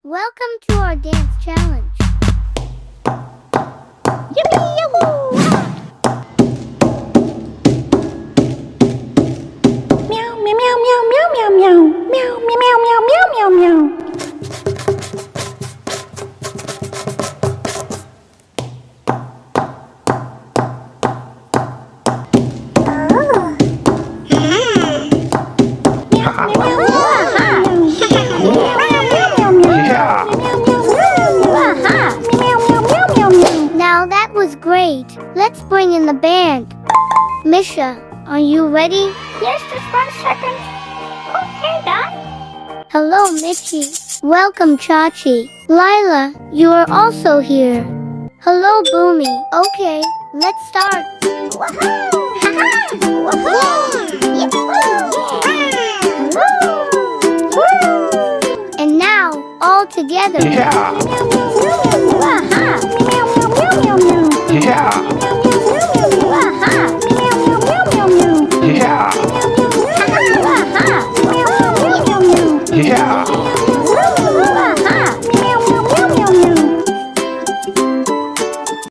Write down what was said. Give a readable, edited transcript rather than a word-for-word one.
Welcome to our dance challenge. Yippee yahoo! Meow meow meow meow meow meow meow meow meow meow meow meow meow. Now that was great. Let's bring in the band. Misha, are you ready? Yes, just 1 second. Okay, Dad. Hello, Michi. Welcome, Chachi. Lila, you are also here. Hello, Boomy. Okay, let's start. And now, all together. Yeah.